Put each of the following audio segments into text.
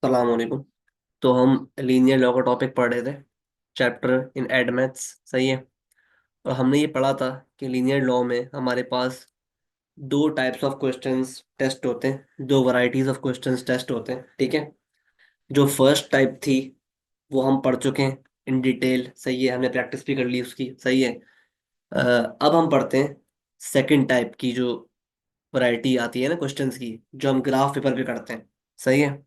सलाम वालेकुम। तो हम लीनियर लॉ का टॉपिक पढ़ रहे थे, चैप्टर इन एड मैथ्स। सही है। और हमने ये पढ़ा था कि लीनियर लॉ में हमारे पास दो टाइप्स ऑफ क्वेश्चंस टेस्ट होते हैं, दो वैरायटीज ऑफ क्वेश्चंस टेस्ट होते हैं। ठीक है। जो फर्स्ट टाइप थी वो हम पढ़ चुके हैं इन डिटेल। सही है, हमने प्रैक्टिस भी कर ली उसकी। सही है। अब हम पढ़ते हैं सेकंड टाइप की, जो वैरायटी आती है ना क्वेश्चंस की, जो हम ग्राफ पेपर पे करते हैं। सही है।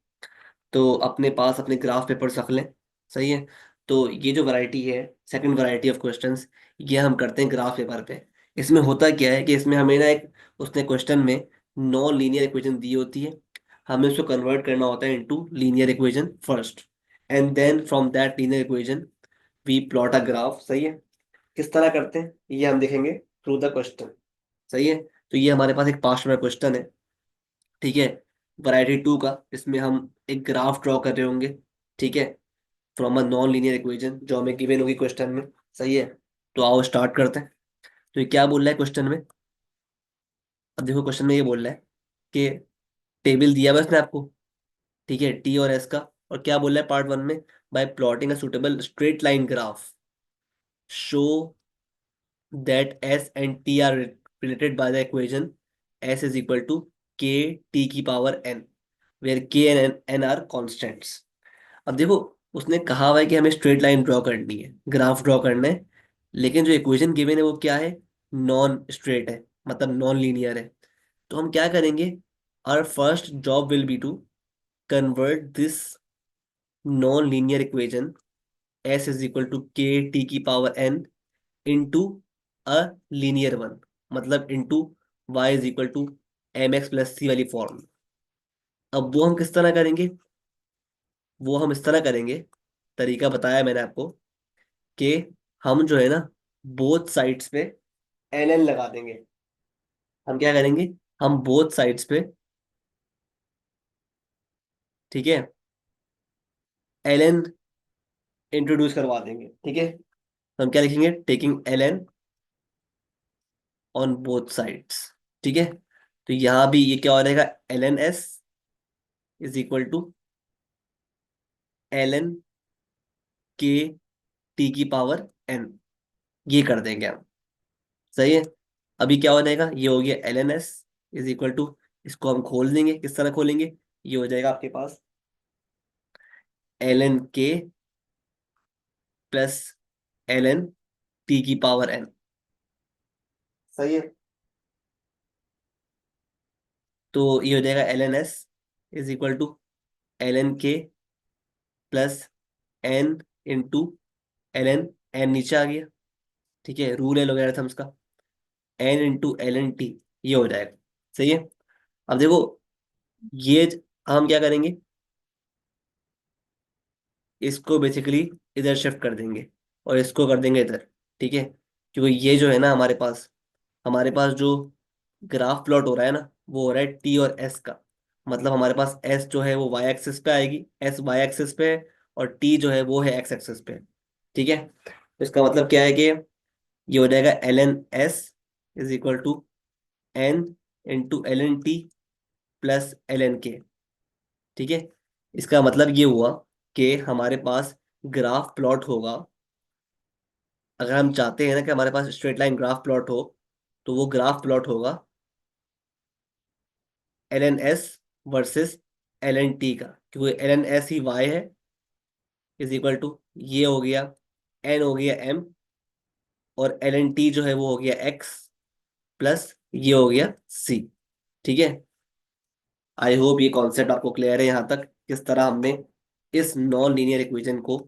तो अपने पास अपने ग्राफ पेपर्स रख लें। सही है। तो ये जो वैरायटी है, सेकंड वैरायटी ऑफ क्वेश्चंस, ये हम करते हैं ग्राफ पेपर पे। इसमें होता क्या है कि इसमें हमें ना एक, उसने क्वेश्चन में नॉन लीनियर इक्वेशन दी होती है। हमें उसको कन्वर्ट करना होता है into linear equation first, and then from that linear equation we plot a graph. सही है। किस तरह करते हैं ये हम देखेंगे थ्रू द क्वेश्चन। सही है। तो ये हमारे पास एक पास्ट में क्वेश्चन है। ठीक है। वैरायटी टू का, इसमें हम एक ग्राफ ड्रॉ कर रहे होंगे। ठीक है। From a non linear equation जो हमें गिवन होगी क्वेश्चन में। सही है। तो आओ स्टार्ट करते हैं। तो ये क्या बोल रहा है क्वेश्चन में? अब देखो क्वेश्चन में ये बोल रहा है कि टेबल दिया हुआ है इसने आपको। ठीक है, टी और एस का। और क्या बोल रहा है पार्ट वन में? Bye plotting a suitable straight line graph show that s and t are related by the equation s is equal to k t की power n, where k and n are constants। अब देखो, उसने कहा हुआ है कि हमें straight line draw करनी है, ग्राफ ड्रॉ करना है। लेकिन जो इक्वेशन गिवन है वो क्या है? नॉन स्ट्रेट है, मतलब नॉन लीनियर है। तो हम क्या करेंगे? Our first job will be to convert this non linear equation s is equal to k T की power n into a linear one, मतलब into y is equal to m x plus c वाली फॉर्म। अब वो हम किस तरह करेंगे? वो हम इस तरह करेंगे, तरीका बताया मैंने आपको, कि हम जो है ना, बोथ साइड्स पे एन एन लगा देंगे। हम क्या करेंगे? हम बोथ साइड्स पे, ठीक है, एल एन इंट्रोड्यूस करवा देंगे। ठीक है। तो हम क्या लिखेंगे? Taking L N on both sides. ठीक है। तो यहाँ भी ये क्या हो जाएगा? L N S is equal to L N K T की पावर एन। ये कर देंगे हम। सही है। अभी क्या हो जाएगा? ये हो गया L N S is equal to, इसको हम खोल देंगे। किस तरह खोलेंगे? ये हो जाएगा आपके पास l N k plus L N t की पावर एन। सही है। तो ये हो जाएगा L N S is equal to L N k plus n into L n, n नीचे आ गया। ठीक है, रूल है लॉगरिथम्स का, n into L N t, ये हो जाएगा। सही है। अब देखो, ये हम क्या करेंगे? इसको बेसिकली इधर शिफ्ट कर देंगे और इसको कर देंगे इधर। ठीक है। क्योंकि ये जो है ना, हमारे पास जो ग्राफ प्लॉट हो रहा है ना, वो हो रहा है टी और एस का। मतलब हमारे पास एस जो है वो वाई एक्सिस पे आएगी, एस वाई एक्सिस पे है, और टी जो है वो है एक्स एक्सिस पे। ठीक है। तो इसका मतलब क्या है कि ये हो जाएगा L N S is equal to N into L N T plus L N K. ठीक है। इसका मतलब ये हुआ कि हमारे पास ग्राफ प्लॉट होगा। अगर हम चाहते हैं ना कि हमारे पास स्ट्रेट लाइन ग्राफ प्लॉट हो, तो वो ग्राफ प्लॉट होगा L N S versus L N T का, क्योंकि एल एन एस ही वाई है, इज इक्वल टू, ये हो गया एन हो गया एम, और एल एन टी जो है वो हो गया एक्स प्लस ये हो गया सी। ठीक है। आई होप ये कॉन्सेप्ट आपको क्लियर है यहाँ तक, किस तरह हमने इस नॉन लीनियर इक्वेशन को,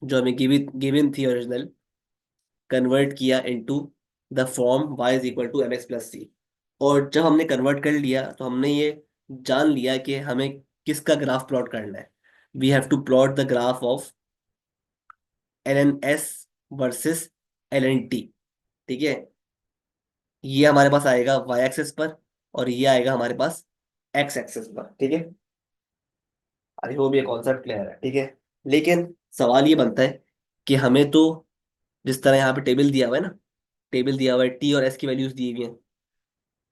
जो हमें गिवन गिवन थी ओरिजिनल, कन्वर्ट किया into the form y is equal to m x plus c. और जब हमने कन्वर्ट कर लिया तो हमने ये जान लिया कि हमें किसका ग्राफ प्लॉट करना है। We have to plot the graph of L N S versus L N T. ठीक है। ये हमारे पास आएगा y एक्सिस पर, और ये आएगा हमारे पास x एक्सिस पर। ठीक है। आई होप ये कॉन्सेप्ट क्लियर है। ठीक है। लेकिन सवाल ये बनता है कि हमें तो, जिस तरह यहाँ पे टेबल दिया हुआ है ना, टेबल दिया हुआ है, टी और एस की वैल्यूज दी हुई हैं।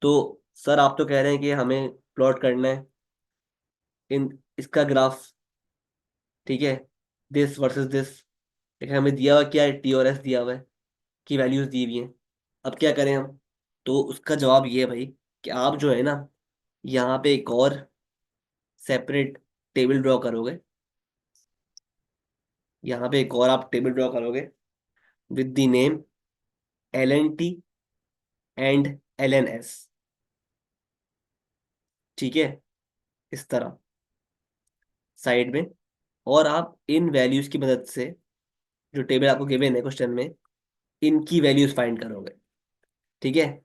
तो सर आप तो कह रहे हैं कि हमें प्लॉट करना है इन इसका ग्राफ, ठीक है, दिस वर्सेस दिस। लेकिन हमें दिया हुआ क्या है, टी और एस दिया हुआ है, की वैल्यूज दी हुई हैं। अब क्या करें हम? तो उसका जवाब ये है भाई कि आप जो है ना, यहाँ पे एक और सेपरेट टेबल ड्रॉ करोगे। यहाँ पे एक और आप टेबल ड्रॉ करोगे with the name LNT and LNS। ठीक है, इस तरह साइड में। और आप इन वैल्यूज की मदद से, जो टेबल आपको गिवन है क्वेश्चन में, इनकी वैल्यूज फाइंड करोगे। ठीक है।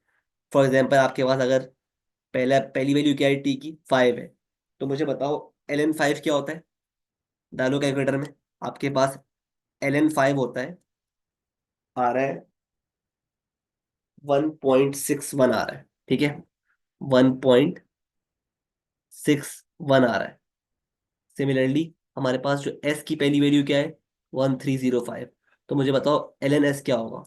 फॉर एग्जाम्पल आपके पास अगर पहली वैल्यू क्या है, टी की 5 है, तो मुझे बताओ LN5 क्या होता है। डालो कैलकुलेटर में। आपके पास LN5 होता है, आ रहा है 1.61 आ रहा है। ठीक है, 1.61 आ रहा है। सिमिलरली हमारे पास जो एस की पहली वैल्यू क्या है, 1305। तो मुझे बताओ LNS क्या होगा।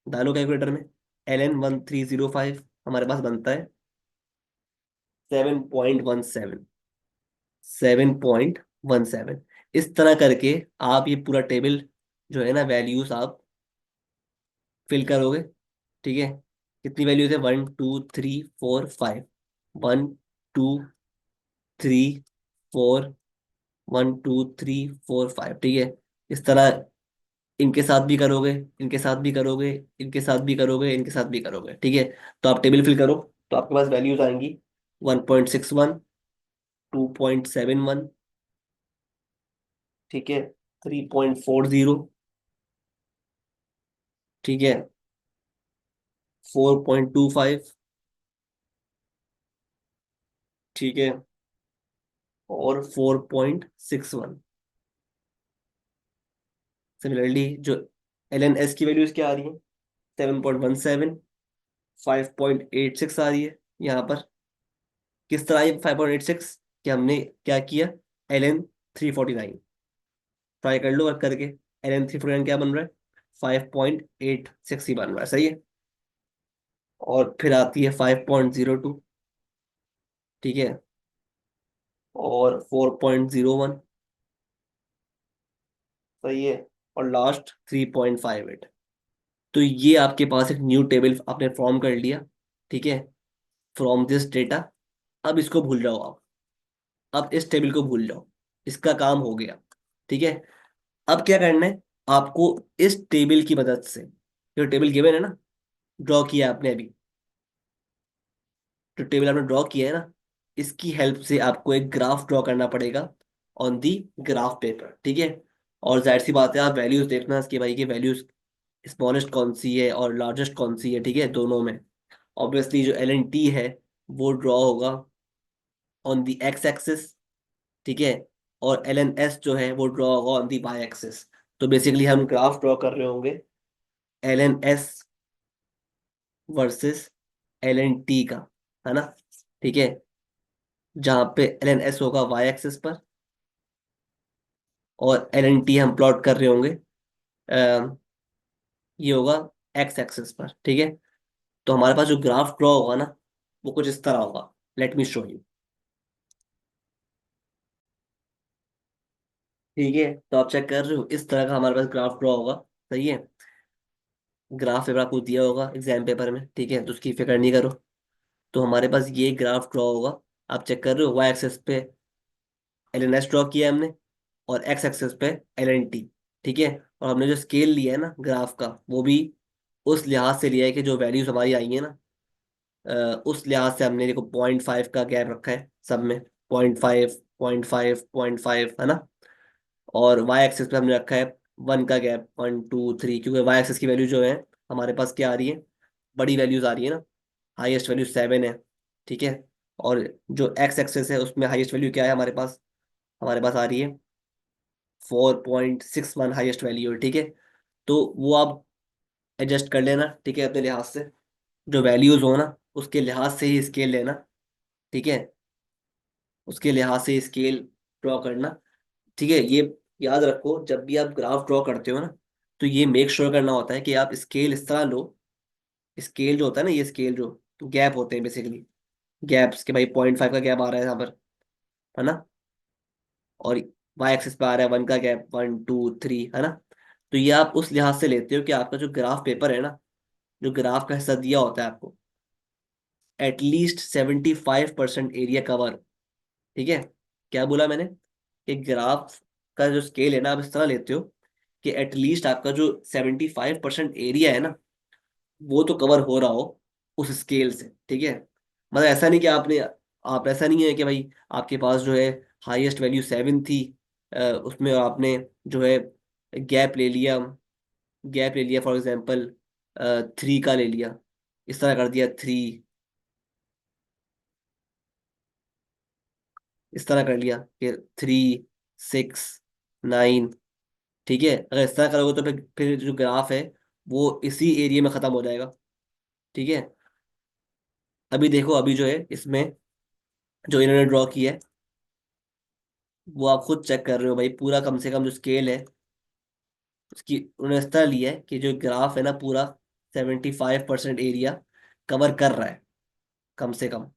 डालो कैलकुलेटर में। LN1305 हमारे पास बनता है 7.17। 7.17। इस तरह करके आप ये पूरा टेबल जो है ना, वैल्यूज आप फिल करोगे। ठीक है। कितनी वैल्यूज है, 1 2 3 4 5। 1 2 3 4, 1 2 3 4 5। ठीक है। इस तरह इनके साथ भी करोगे, इनके साथ भी करोगे, इनके साथ भी करोगे, इनके साथ भी करोगे। ठीक है। तो आप टेबल फिल करो, तो आपके पास वैल्यूज आएंगी 1.61, 2.71, ठीक है, 3.40, ठीक है, 4.25, ठीक है, और 4.61। सिमिलरली जो LNS की वैल्यूज क्या आ रही है, 7.17, 5.86 आ रही है यहाँ पर। किस तरह आई 5.86? कि हमने क्या किया, LN349। ट्राई कर लो वर्क करके। LN349 क्या बन रहा है, 5.86 ही बन रहा है। सही है। और फिर आती है 5.02, ठीक है, और 4.01, सही है, और लास्ट 3.58। तो ये आपके पास एक न्यू टेबल आपने फॉर्म कर लिया। ठीक है, फ्रॉम दिस डेटा। अब इसको भूल जाओ आप। अब इस टेबल को भूल जाओ, इसका काम हो गया। ठीक है। अब क्या करना है आपको, इस टेबल की मदद से, जो टेबल गिवन है ना, ड्रॉ किया आपने अभी, जो टेबल आपने ड्रॉ किया है ना, इसकी हेल्प से आपको एक ग्राफ ड्रॉ करना पड़ेगा ऑन दी ग्राफ पेपर। ठीक है। और जाहिर सी बात है, आप वैल्यूज देखना कि भाई, की वैल्यूज स्मॉलेस्ट कौन सी है और लार्जेस्ट कौन सी है। ठीक है, दोनों में ऑब्वियसली जो LNT है वो ड्रॉ होगा ऑन दी एक्स एक्सिस। ठीक है। और LNS जो है वो ड्रॉ होगा ऑन दी वाई एक्सिस। तो बेसिकली हम ग्राफ ड्रॉ कर रहे होंगे LNS वर्सेस LNT का, है ना। ठीक है, जहाँ पे LNS होगा वाई एक्सिस पर, और LNT हम प्लॉट कर रहे होंगे, ये होगा एक्स एक्सिस पर। ठीक है। तो हमारे पास जो ग्राफ ड्रॉ होगा ना, वो कुछ इस तरह होगा। Let me show you. ठीक है, तो आप चेक कर रहे हो, इस तरह का हमारे पास ग्राफ ड्रॉ होगा। सही है। ग्राफ पेपर आपको दिया होगा एग्जाम पेपर में, ठीक है, तो उसकी फिक्र नहीं करो। तो हमारे पास ये ग्राफ ड्रॉ होगा। आप चेक कर रहे हो, वाई एक्सिस पे LNS ड्रॉ किया है हमने, और एक्स एक्सिस पे LNT। ठीक है। और हमने जो स्केल लिया है ना ग्राफ का, वो भी उस लिहाज से लिया है कि जो वैल्यूज हमारी आई है ना, उस लिहाज से हमने देखो 0.5 का गैप रखा है सब में। 0.5, 0.5, 0.5, है ना। और वाई एक्सिस पे हमने रखा है 1 का गैप, 1 2 3, क्योंकि वाई एक्सिस की वैल्यू जो है हमारे पास क्या आ रही है, बड़ी वैल्यूज आ रही है ना। हाईएस्ट वैल्यू 7 है। ठीक है। और जो एक्स एक्सिस है उसमें हाईएस्ट वैल्यू क्या है हमारे पास, हमारे पास आ रही है 4.61 हाईएस्ट वैल्यू है। ठीक है। तो वो आप एडजस्ट कर लेना, ठीक है, अपने लिहाज से। जो वैल्यूज हो ना, उसके लिहाज से ही स्केल लेना। ठीक है, उसके लिहाज से स्केल ड्रॉ करना। ठीक है। ये याद रखो, जब भी आप ग्राफ ड्रॉ करते हो ना, तो ये मेक श्योर करना होता है कि आप स्केल इस तरह लो। स्केल जो होता है ना, ये स्केल जो गैप होते हैं बेसिकली, गैप्स के भाई 0.5 का गैप आ रहा है यहाँ पर, है ना। और वाई एक्सिस पे आ रहा है 1 का गैप, 1 2 3, है ना। तो ये आप उस लिहाज से लेते हो कि आपका जो ग्राफ पेपर है ना, जो ग्राफ का हिस्सा दिया होता है आपको, एटलीस्ट 75% एरिया कवर। ठीक है। क्या बोला मैंने, कि ग्राफ का जो स्केल है ना, आप इस तरह लेते हो कि एटलीस्ट आपका जो 75% एरिया है ना, वो तो कवर हो रहा हो उस स्केल से। ठीक है। मतलब ऐसा नहीं कि आपने, आप ऐसा नहीं है कि भाई आपके पास जो है हाईएस्ट वैल्यू 7 थी, उसमें आपने जो है गैप ले लिया, गैप ले लिया फॉर एग्जांपल 3 का ले लिया, इस तरह कर दिया 3, इस तरह कर लिया कि 3 6 9। ठीक है। अगर इस तरह करोगे तो फिर जो ग्राफ है वो इसी एरिया में खत्म हो जाएगा। ठीक है। अभी देखो, अभी जो है इसमें जो इन्होंने ड्रॉ किया है, वो आप खुद चेक कर रहे हो भाई, पूरा कम से कम जो स्केल है उसकी उन्होंने इस तरह लिया है कि जो ग्राफ है ना पूरा 75% एरिया कवर कर रहा है, कम से कम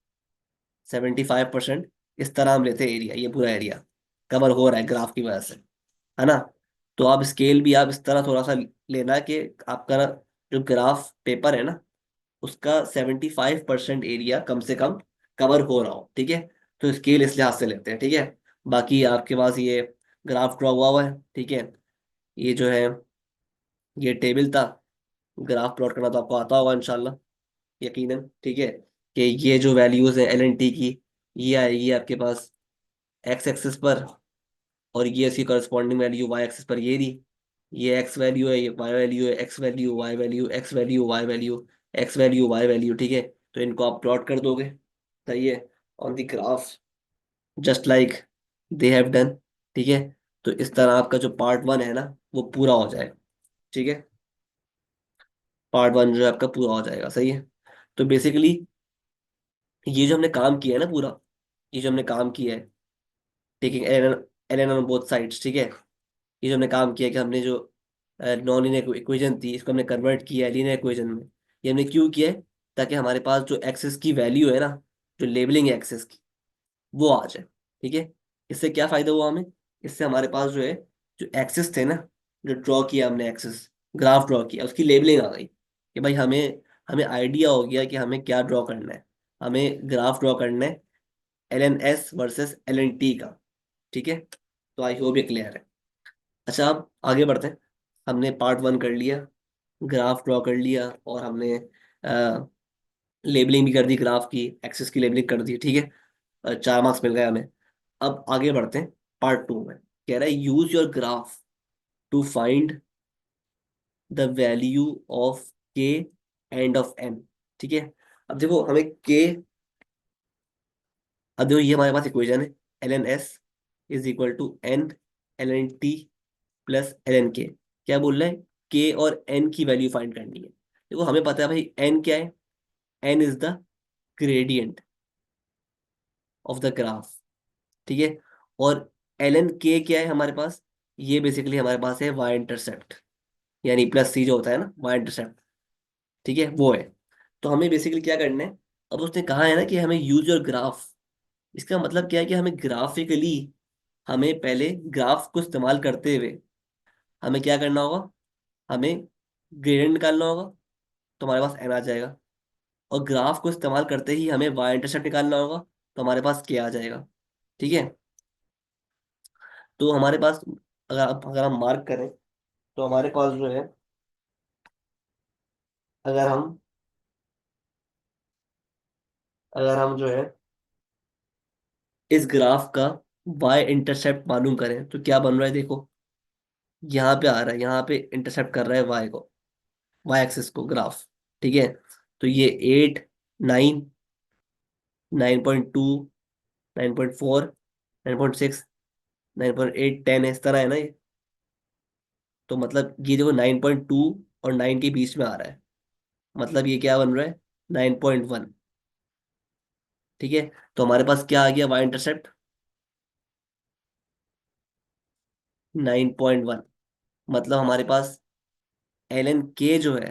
75%। इस तरह हम लेते हैं एरिया, ये पूरा एरिया कवर हो रहा है ग्राफ की वजह से, है ना। तो आप स्केल भी आप इस तरह थोड़ा सा लेना कि आपका ना जो ग्राफ पेपर है ना, उसका 75% एरिया कम से कम कवर हो रहा हो। ठीक है। तो स्केल इस लिहाज से लेते हैं। ठीक है। बाकी आपके पास ये ग्राफ ड्रॉ हुआ हुआ है। ठीक है। ये जो है ये टेबल था, ग्राफ प्लॉट करना तो आपको आता होगा इंशाल्लाह, यकीनन। ठीक है। कि ये जो वैल्यूज है एल एन टी की, ये आएगी आपके पास एक्स एक्सिस पर, और ये इसकी करस्पॉन्डिंग वैल्यू वाई एक्सिस पर ये रही। ये एक्स वैल्यू है, ये वाई वैल्यू है, X value Y value, X value Y value, X value Y value. ठीक है। तो इनको आप प्लॉट कर दोगे, सही है, on the graph, just like they have done. ठीक है। तो इस तरह आपका जो पार्ट 1 है ना, वो पूरा हो जाएगा। ठीक है। पार्ट 1 जो है आपका पूरा हो जाएगा, सही है। तो बेसिकली ये जो हमने काम किया है ना पूरा, ये जो हमने काम किया है, taking L N on both sides. ठीक है। ये जो हमने काम किया कि हमने जो नॉन लीनियर इक्वेशन थी, इसको हमने कन्वर्ट किया है लीनियर इक्वेशन में। ये हमने क्यों किया है, ताकि हमारे पास जो एक्सेस की वैल्यू है ना, जो लेबलिंग है एक्सेस की, वो आ जाए। ठीक है। इससे क्या फायदा हुआ हमें, इससे हमारे पास जो है जो एक्सेस थे ना, जो ड्रॉ किया हमने एक्सेस, ग्राफ ड्रॉ किया, उसकी लेबलिंग आ गई कि भाई हमें हमें आइडिया हो गया कि हमें क्या ड्रॉ करना है। हमें ग्राफ ड्रॉ करना है L N S versus L N T का। ठीक है। तो आई होप ये क्लियर है। अच्छा, अब आगे बढ़ते हैं। हमने पार्ट 1 कर लिया, ग्राफ ड्रॉ कर लिया, और हमने लेबलिंग भी कर दी, ग्राफ की एक्सेस की लेबलिंग कर दी। ठीक है। 4 मार्क्स मिल गए हमें। अब आगे बढ़ते हैं पार्ट 2 में। कह रहा है use your graph to find the value of K and of N. ठीक है। अब देखो हमें के, अब देखो ये हमारे पास इक्वेशन है, L N S is equal to N L N T plus L N K. क्या बोल रहा है, के और एन की वैल्यू फाइंड करनी है। देखो हमें पता है भाई एन क्या है, N is the gradient of the graph. ठीक है। और एल एन के क्या है हमारे पास, ये बेसिकली हमारे पास है वाई इंटरसेप्ट, यानी प्लस सी जो होता है ना, वाई इंटरसेप्ट। ठीक है, वो है। तो हमें बेसिकली क्या करना है, अब उसने कहा है ना कि हमें यूज योर ग्राफ, इसका मतलब क्या है कि हमें ग्राफिकली, हमें पहले ग्राफ को इस्तेमाल करते हुए हमें क्या करना होगा, हमें ग्रेडियंट निकालना होगा, तो हमारे पास एन आ जाएगा। और ग्राफ को इस्तेमाल करते ही हमें वाई इंटरसेप्ट निकालना होगा, तो हमारे पास के आ जाएगा। ठीक है। तो हमारे पास, अगर हम मार्क करें, तो हमारे पास जो है, अगर हम अगर हम जो है इस ग्राफ का वाई इंटरसेप्ट मालूम करें, तो क्या बन रहा है देखो, यहाँ पे आ रहा है, यहाँ पे इंटरसेप्ट कर रहा है वाई को, वाई एक्सिस को ग्राफ। ठीक है। तो ये 8 9 9.2 9.4 9.6 9.8 10 है, इस तरह है ना ये। तो मतलब ये देखो 9.2 और 9 के बीच में आ रहा है, मतलब ये क्या बन रहा है, 9.1। ठीक है। तो हमारे पास क्या आ गया वाई इंटरसेप्ट, 9.1। मतलब हमारे पास एल एन के जो है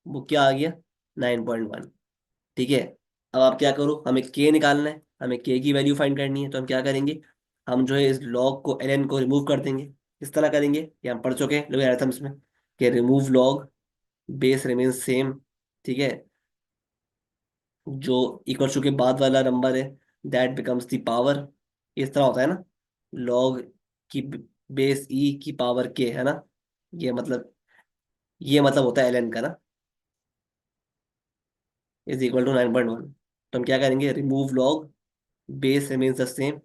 वो क्या आ गया, 9.1। ठीक है। अब आप क्या करो, हमें के निकालना है, हमें के की वैल्यू फाइंड करनी है, तो हम क्या करेंगे, हम जो है इस लॉग को एल एन को रिमूव कर देंगे। किस तरह करेंगे ये हम पढ़ चुके हैं लोग में, कि remove log base remain same. ठीक है, जो इक्वल टू के बाद वाला नंबर है दैट बिकम्स द पावर। इस तरह होता है ना, लॉग की बेस ई की पावर के, है ना। ये मतलब, ये मतलब होता है एल एन का ना, इज इक्वल टू 9.1। तो हम क्या करेंगे, remove log base remains the same,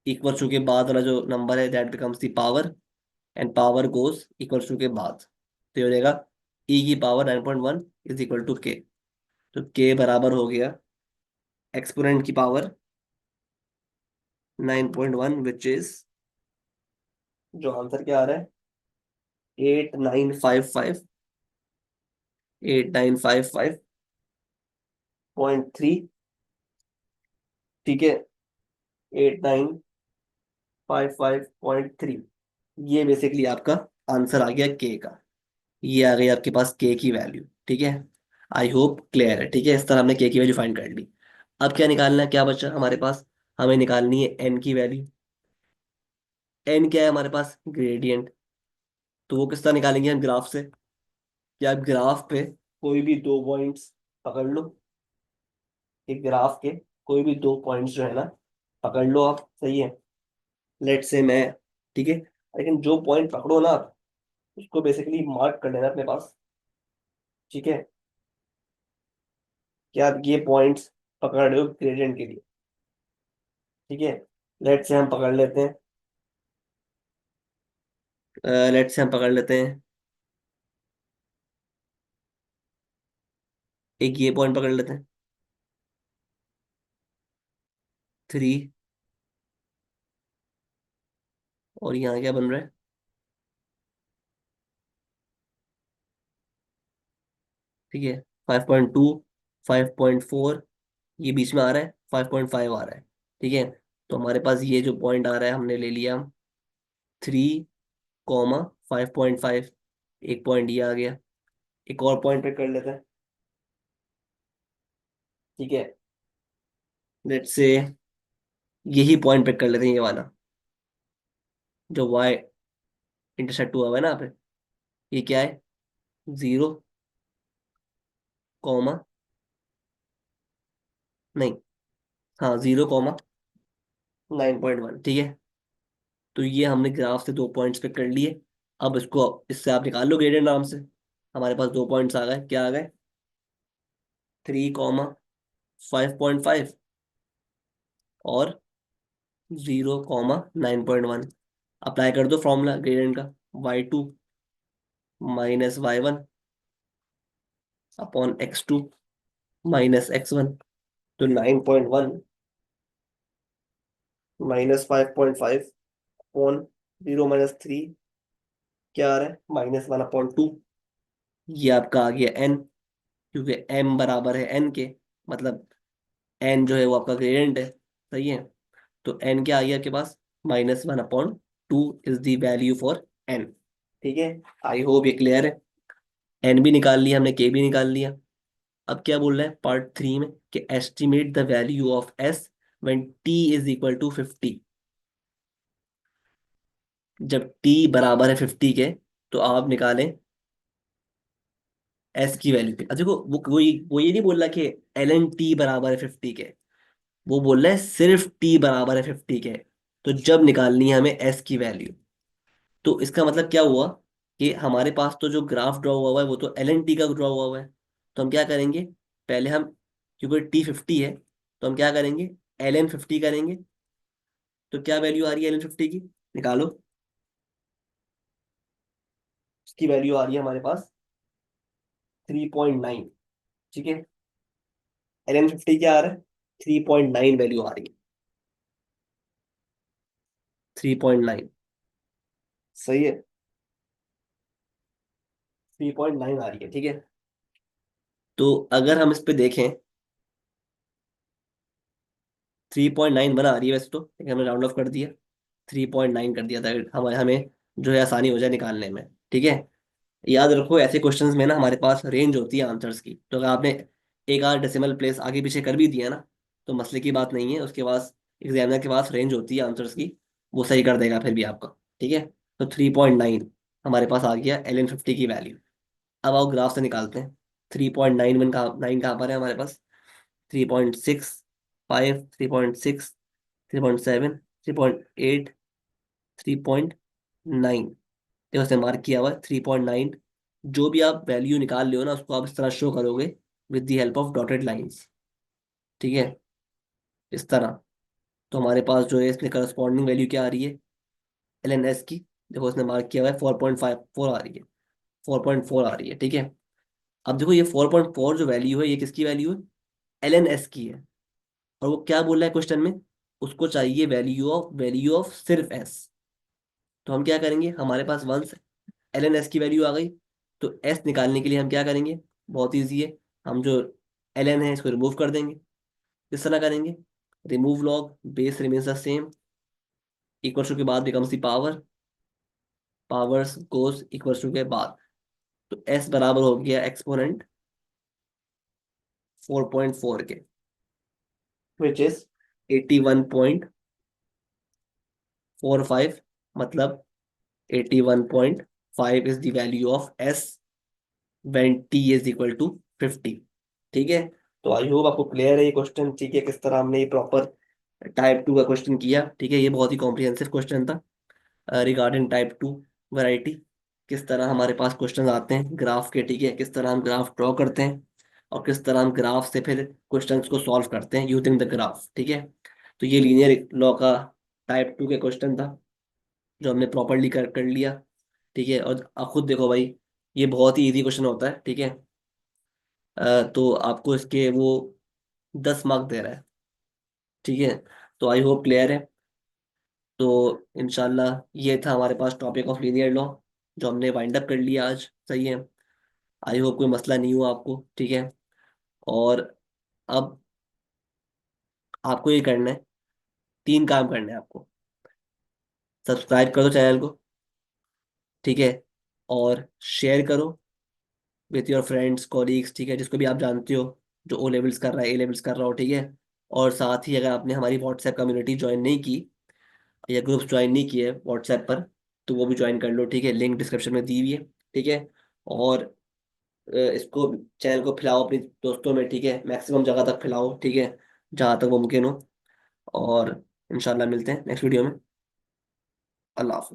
equal to के बाद वाला जो नंबर है that becomes the power, and power goes equal to के बाद। तो ये हो जाएगा ई की पावर 9.1 इज इक्वल टू के। तो के बराबर हो गया एक्सपोनेंट की पावर 9.1, विच इज, जो आंसर क्या आ रहा है, 8955, ठीक है, 8955.3। ये बेसिकली आपका आंसर आ गया के का। ये आ गई आपके पास के की वैल्यू। ठीक है, आई होप क्लियर है। ठीक है, इस तरह हमने के की वैल्यू फाइंड कर ली। अब क्या निकालना है, क्या बचा हमारे पास, हमें निकालनी है एन की वैल्यू। एन क्या है हमारे पास, ग्रेडियंट। तो वो किस तरह निकालेंगे हम, ग्राफ से। कि आप ग्राफ पे कोई भी दो पॉइंट्स पकड़ लो, एक ग्राफ के कोई भी दो पॉइंट्स जो है ना, पकड़ लो आप, सही है। लेट से मैं, ठीक है, लेकिन जो पॉइंट पकड़ो ना आप, उसको बेसिकली मार्क कर लेना अपने पास। ठीक है, कि आप ये पॉइंट्स पकड़ रहे हो ग्रेडियंट के लिए। ठीक है, लेट से हम पकड़ लेते हैं, लेट से हम पकड़ लेते हैं एक ये पॉइंट पकड़ लेते हैं, 3। और यहाँ क्या बन रहा है, ठीक है, 5.2, 5.4, ये बीच में आ रहा है, 5.5 आ रहा है। ठीक है, तो हमारे पास ये जो पॉइंट आ रहा है हमने ले लिया 3, 5.5। एक पॉइंट ये आ गया, एक और पॉइंट पे कर लेते हैं। ठीक है, लेट से यही पॉइंट पे कर लेते हैं, ये वाला जो वाई इंटरसेक्ट हुआ हुआ है ना यहाँ पे। ये क्या है, 0, नहीं, हाँ, 0, 9.1। ठीक है, तो ये हमने ग्राफ से दो पॉइंट्स पे कर लिए। अब इसको, इससे आप निकाल लो ग्रेडियंट नाम से। हमारे पास दो पॉइंट्स आ गए, क्या आ गए, 3, 5.5 और 0, 9.1। अप्लाई कर दो फॉर्मूला ग्रेडियंट का, y2 - y1 upon x2 - x1। तो 9.1 -5.5 अपॉन 0 - 3, क्या आ रहा है, -1/2। ये आपका आ गया n, क्योंकि m बराबर है n के, मतलब n जो है वो आपका ग्रेडियंट है, सही है। तो n क्या आ गया आपके पास, -1/2 is the value for n। ठीक है, आई होप ये क्लियर है। n भी निकाल लिया हमने, k भी निकाल लिया। अब क्या बोल रहा है पार्ट 3 में, कि estimate the value of s when t is equal to 50। जब t बराबर है 50 के, तो आप निकालें s की वैल्यू। अच्छा देखो, वो ये नहीं बोल रहा कि एल एन टी बराबर है 50 के, वो बोल रहा है सिर्फ t बराबर है 50 के। तो जब निकालनी है हमें s की वैल्यू, तो इसका मतलब क्या हुआ, कि हमारे पास तो जो ग्राफ ड्रॉ हुआ हुआ है वो तो एल एन टी का ड्रॉ हुआ हुआ है। तो हम क्या करेंगे, पहले हम, क्योंकि टी 50 है, तो हम क्या करेंगे, एल एन 50 करेंगे। तो क्या वैल्यू आ रही है एल एन 50 की, निकालो। उसकी वैल्यू आ रही है हमारे पास 3.9। ठीक है, एल एन 50 क्या आ रहा है, 3.9 वैल्यू आ रही है, 3.9। सही है, 3.9 आ रही है। ठीक है, तो अगर हम इस पे देखें, 3.9 बना आ रही है वैसे तो, लेकिन हमने राउंड ऑफ कर दिया, 3.9 कर दिया था, हमें हमें जो है आसानी हो जाए निकालने में। ठीक है, याद रखो ऐसे क्वेश्चंस में ना हमारे पास रेंज होती है आंसर्स की। तो अगर आपने एक आध डेसिमल प्लेस आगे पीछे कर भी दिया ना, तो मसले की बात नहीं है, उसके पास एग्जामिनर के पास रेंज होती है आंसर्स की। वो सही कर देगा फिर भी आपका। ठीक है, तो 3.9 हमारे पास आ गया LN50 की वैल्यू। अब आओ ग्राफ से निकालते हैं। 3.91 कहाँ, 9 कहाँ पर है हमारे पास? 3.65, 3.6, 3.7, 3.8, 3.9। देखो उसने मार्क किया हुआ है 3.9। जो भी आप वैल्यू निकाल रहे हो ना, उसको आप इस तरह शो करोगे with the help of dotted lines. ठीक है, इस तरह। तो हमारे पास जो है इसमें करस्पॉन्डिंग वैल्यू क्या आ रही है LNS की? देखो उसने मार्क किया हुआ है 4.54 आ रही है, 4.4 आ रही है। ठीक है, अब देखो ये 4.4 जो वैल्यू है, ये किसकी वैल्यू है? LNS की है। और वो क्या बोल रहा है क्वेश्चन में? उसको चाहिए वैल्यू ऑफ सिर्फ एस। तो हम क्या करेंगे, हमारे पास वंस LNS की वैल्यू आ गई, तो एस निकालने के लिए हम क्या करेंगे? बहुत ईजी है। हम जो LN है इसको रिमूव कर देंगे। किस तरह करेंगे? Remove log base remains the same, equal to के बाद becomes the power, powers goes equal to के बाद। तो एस बराबर हो गया एक्सपोनेंट 4.4 के, विच इज 81.45। मतलब 81.5 is the value of S when T is equal to 50। ठीक है, तो आई होप आपको क्लियर है ये क्वेश्चन। ठीक है, किस तरह हमने ये प्रॉपर टाइप 2 का क्वेश्चन किया। ठीक है, ये बहुत ही कॉम्प्रिहेंसिव क्वेश्चन था रिगार्डिंग टाइप 2 वैरायटी। किस तरह हमारे पास क्वेश्चन आते हैं ग्राफ के। ठीक है, किस तरह हम ग्राफ ड्रॉ करते हैं और किस तरह हम ग्राफ से फिर क्वेश्चंस को सॉल्व करते हैं यूजिंग द ग्राफ। ठीक है, तो ये लीनियर लॉ का टाइप 2 के क्वेश्चन था जो हमने प्रॉपरली कर कर लिया। ठीक है, और आप खुद देखो भाई, ये बहुत ही इजी क्वेश्चन होता है। ठीक है, तो आपको इसके वो 10 मार्क दे रहा है। ठीक है, तो आई होप क्लियर है। तो इंशाल्लाह ये था हमारे पास टॉपिक ऑफ लीनियर लॉ जो हमने वाइंड अप कर लिया आज। सही है, आई होप कोई मसला नहीं हुआ आपको। ठीक है, और अब आपको ये करना है, 3 काम करने हैं आपको। सब्सक्राइब कर दो चैनल को। ठीक है, और शेयर करो विथ योर फ्रेंड्स कॉलीग्स। ठीक है, जिसको भी आप जानते हो जो ओ लेवल्स कर रहा है, ए लेवल्स कर रहा हो। ठीक है, और साथ ही अगर आपने हमारी व्हाट्सएप कम्युनिटी ज्वाइन नहीं की या ग्रुप्स ज्वाइन नहीं किए व्हाट्सएप पर, तो वो भी ज्वाइन कर लो। ठीक है, लिंक डिस्क्रिप्शन में दी हुई है। ठीक है, और इसको चैनल को फैलाओ अपने दोस्तों में। ठीक है, मैक्सिमम जगह तक फैलाओ। ठीक है, जहाँ तक मुमकिन हो। और इंशाल्लाह मिलते हैं नेक्स्ट वीडियो में। अल्लाह हाफ़िज़।